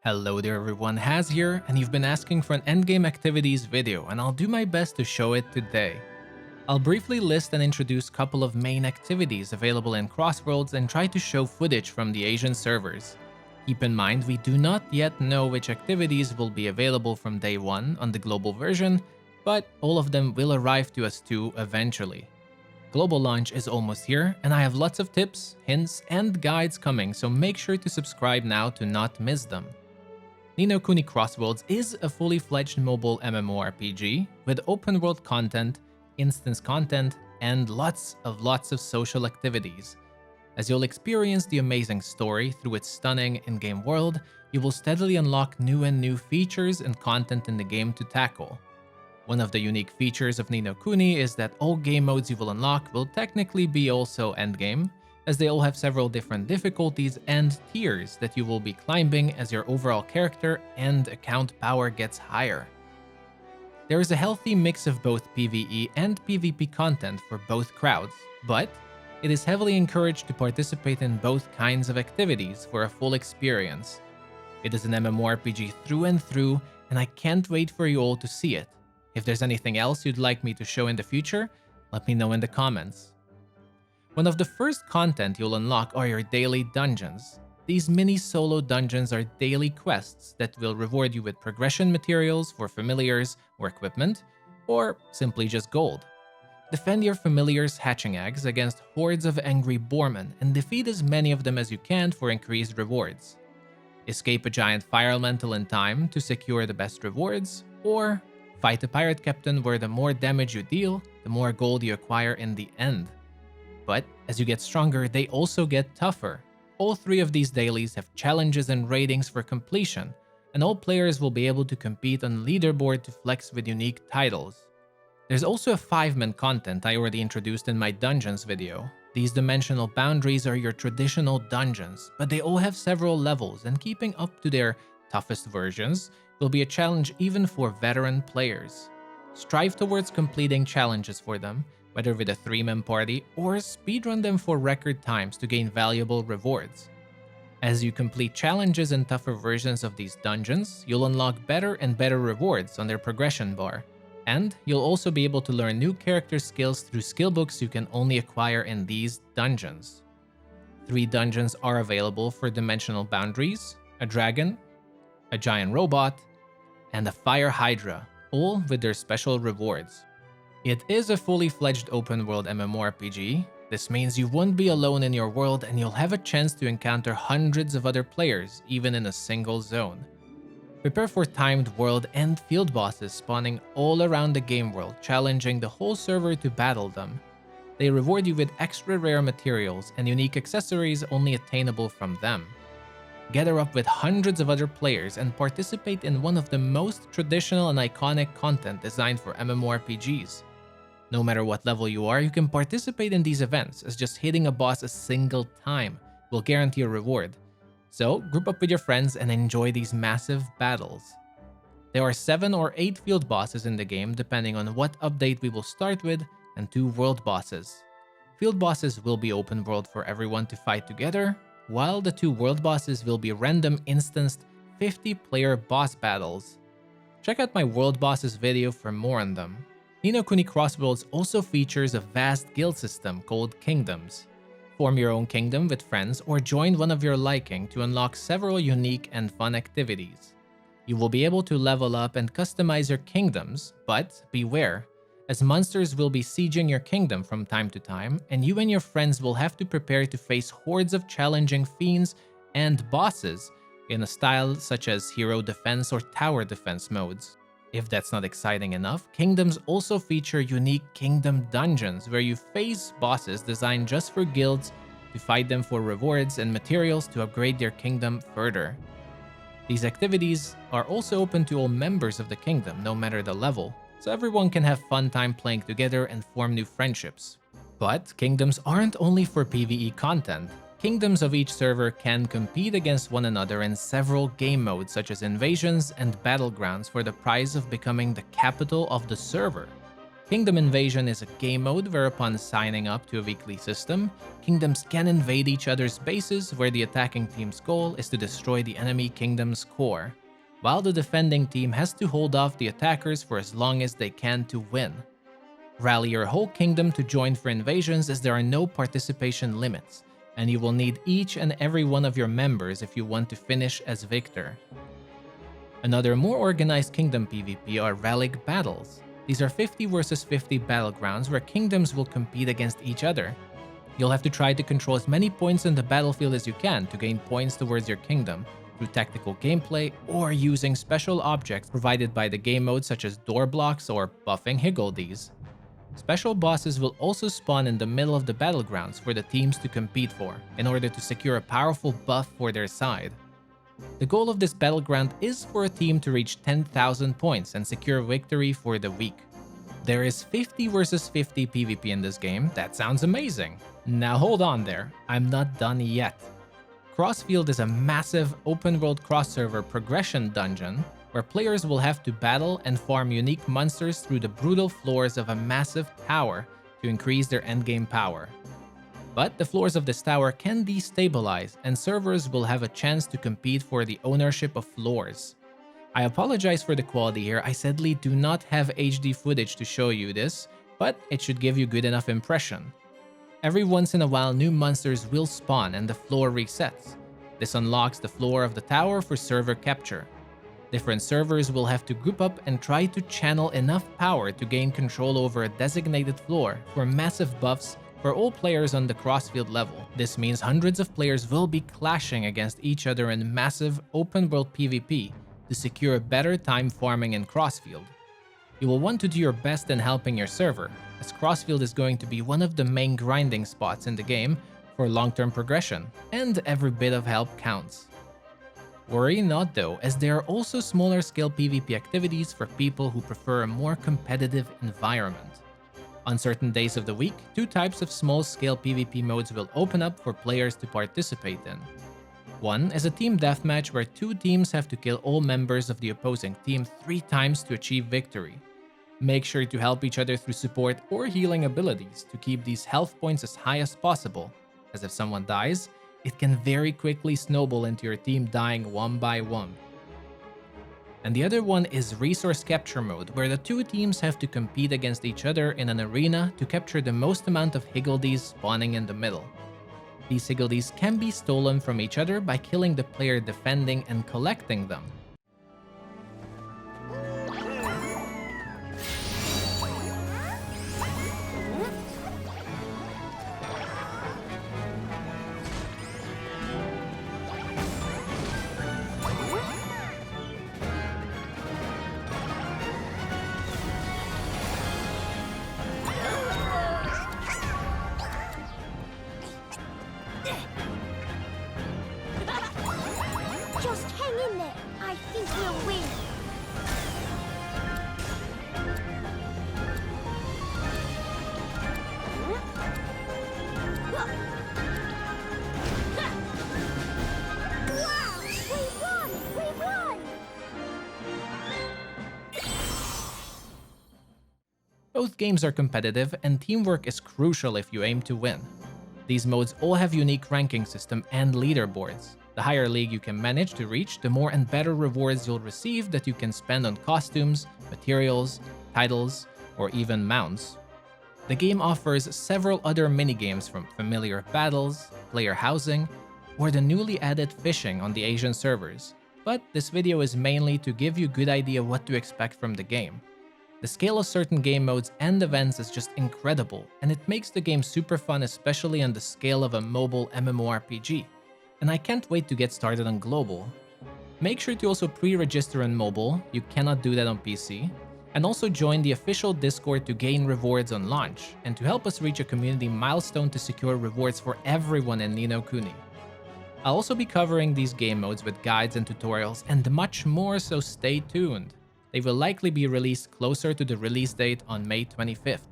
Hello there everyone, Haz here, and you've been asking for an endgame activities video, and I'll do my best to show it today. I'll briefly list and introduce a couple of main activities available in Crossworlds and try to show footage from the Asian servers. Keep in mind, we do not yet know which activities will be available from day 1 on the global version, but all of them will arrive to us too eventually. Global launch is almost here, and I have lots of tips, hints, and guides coming, so make sure to subscribe now to not miss them. Ni no Kuni Crossworlds is a fully fledged mobile MMORPG with open world content, instance content, and lots of social activities. As you'll experience the amazing story through its stunning in-game world, you will steadily unlock new features and content in the game to tackle. One of the unique features of Ni no Kuni is that all game modes you will unlock will technically be also endgame, as they all have several different difficulties and tiers that you will be climbing as your overall character and account power gets higher. There is a healthy mix of both PvE and PvP content for both crowds, but it is heavily encouraged to participate in both kinds of activities for a full experience. It is an MMORPG through and through, and I can't wait for you all to see it. If there's anything else you'd like me to show in the future, let me know in the comments. One of the first content you'll unlock are your daily dungeons. These mini solo dungeons are daily quests that will reward you with progression materials for familiars or equipment, or simply just gold. Defend your familiars' hatching eggs against hordes of angry boarmen and defeat as many of them as you can for increased rewards. Escape a giant fire elemental in time to secure the best rewards, or fight a pirate captain where the more damage you deal, the more gold you acquire in the end. But as you get stronger, they also get tougher. All three of these dailies have challenges and ratings for completion, and all players will be able to compete on leaderboard to flex with unique titles. There's also a 5-man content I already introduced in my dungeons video. These dimensional boundaries are your traditional dungeons, but they all have several levels, and keeping up to their toughest versions will be a challenge even for veteran players. Strive towards completing challenges for them, whether with a 3-man party or speedrun them for record times to gain valuable rewards. As you complete challenges and tougher versions of these dungeons, you'll unlock better and better rewards on their progression bar, and you'll also be able to learn new character skills through skill books you can only acquire in these dungeons. 3 dungeons are available for dimensional boundaries: a dragon, a giant robot, and a fire hydra, all with their special rewards. It is a fully fledged open world MMORPG. This means you won't be alone in your world, and you'll have a chance to encounter hundreds of other players, even in a single zone. Prepare for timed world and field bosses spawning all around the game world, challenging the whole server to battle them. They reward you with extra rare materials and unique accessories only attainable from them. Gather up with hundreds of other players and participate in one of the most traditional and iconic content designed for MMORPGs. No matter what level you are, you can participate in these events, as just hitting a boss a single time will guarantee a reward. So group up with your friends and enjoy these massive battles. There are 7 or 8 field bosses in the game depending on what update we will start with, and 2 world bosses. Field bosses will be open world for everyone to fight together, while the 2 world bosses will be random instanced 50-player boss battles. Check out my world bosses video for more on them. Ni no Kuni Crossworlds also features a vast guild system called kingdoms. Form your own kingdom with friends or join one of your liking to unlock several unique and fun activities. You will be able to level up and customize your kingdoms, but beware, as monsters will be sieging your kingdom from time to time, and you and your friends will have to prepare to face hordes of challenging fiends and bosses in a style such as hero defense or tower defense modes. If that's not exciting enough, kingdoms also feature unique kingdom dungeons where you face bosses designed just for guilds to fight them for rewards and materials to upgrade their kingdom further. These activities are also open to all members of the kingdom, no matter the level, so everyone can have fun time playing together and form new friendships. But kingdoms aren't only for PvE content. Kingdoms of each server can compete against one another in several game modes such as invasions and battlegrounds for the prize of becoming the capital of the server. Kingdom Invasion is a game mode where upon signing up to a weekly system, kingdoms can invade each other's bases where the attacking team's goal is to destroy the enemy kingdom's core, while the defending team has to hold off the attackers for as long as they can to win. Rally your whole kingdom to join for invasions as there are no participation limits, and you will need each and every one of your members if you want to finish as victor. Another more organized kingdom PvP are relic battles. These are 50 versus 50 battlegrounds where kingdoms will compete against each other. You'll have to try to control as many points in the battlefield as you can to gain points towards your kingdom through tactical gameplay or using special objects provided by the game mode such as door blocks or buffing higgledies. Special bosses will also spawn in the middle of the battlegrounds for the teams to compete for in order to secure a powerful buff for their side. The goal of this battleground is for a team to reach 10,000 points and secure victory for the week. There is 50 versus 50 PvP in this game. That sounds amazing. Now hold on there, I'm not done yet. Crossfield is a massive open-world cross-server progression dungeon where players will have to battle and farm unique monsters through the brutal floors of a massive tower to increase their endgame power. But the floors of this tower can destabilize, and servers will have a chance to compete for the ownership of floors. I apologize for the quality here, I sadly do not have HD footage to show you this, but it should give you good enough impression. Every once in a while new monsters will spawn and the floor resets. This unlocks the floor of the tower for server capture. Different servers will have to group up and try to channel enough power to gain control over a designated floor for massive buffs for all players on the crossfield level. This means hundreds of players will be clashing against each other in massive open-world PvP to secure better time farming in crossfield. You will want to do your best in helping your server, as crossfield is going to be one of the main grinding spots in the game for long-term progression, and every bit of help counts. Worry not though, as there are also smaller scale PvP activities for people who prefer a more competitive environment. On certain days of the week, two types of small-scale PvP modes will open up for players to participate in. One is a team deathmatch where two teams have to kill all members of the opposing team 3 times to achieve victory. Make sure to help each other through support or healing abilities to keep these health points as high as possible, as if someone dies, it can very quickly snowball into your team dying one by one. And the other one is Resource Capture Mode, where the two teams have to compete against each other in an arena to capture the most amount of higgledies spawning in the middle. These higgledies can be stolen from each other by killing the player defending and collecting them. Just hang in there. I think we'll win. Wow! We won! We won! Both games are competitive, and teamwork is crucial if you aim to win. These modes all have unique ranking system and leaderboards. The higher league you can manage to reach, the more and better rewards you'll receive that you can spend on costumes, materials, titles, or even mounts. The game offers several other minigames, from familiar battles, player housing, or the newly added fishing on the Asian servers, but this video is mainly to give you a good idea what to expect from the game. The scale of certain game modes and events is just incredible, and it makes the game super fun, especially on the scale of a mobile MMORPG. And I can't wait to get started on global. Make sure to also pre-register on mobile, you cannot do that on PC, and also join the official Discord to gain rewards on launch, and to help us reach a community milestone to secure rewards for everyone in Ni no Kuni. I'll also be covering these game modes with guides and tutorials and much more, so stay tuned. They will likely be released closer to the release date on May 25th.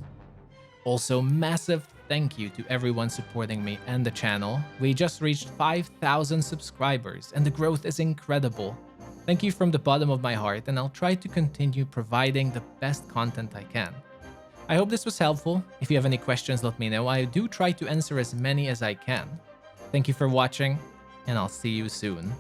Also, massive thank you to everyone supporting me and the channel. We just reached 5,000 subscribers and the growth is incredible. Thank you from the bottom of my heart, and I'll try to continue providing the best content I can. I hope this was helpful. If you have any questions, let me know. I do try to answer as many as I can. Thank you for watching, and I'll see you soon.